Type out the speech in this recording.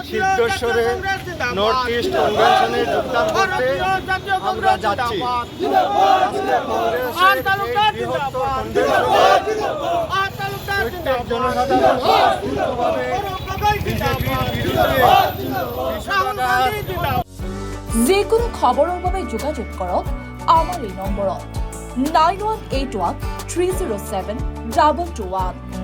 সিদ্ধেশ্বরে north east কনভেনশনে যোগদান করতে আমরা যাচ্ছি। প্রত্যেক জনসাধারণ যিকোনো খবৰৰ বাবে যোগাযোগ কৰক আমাৰ এই নম্বৰত 9181 307 2221।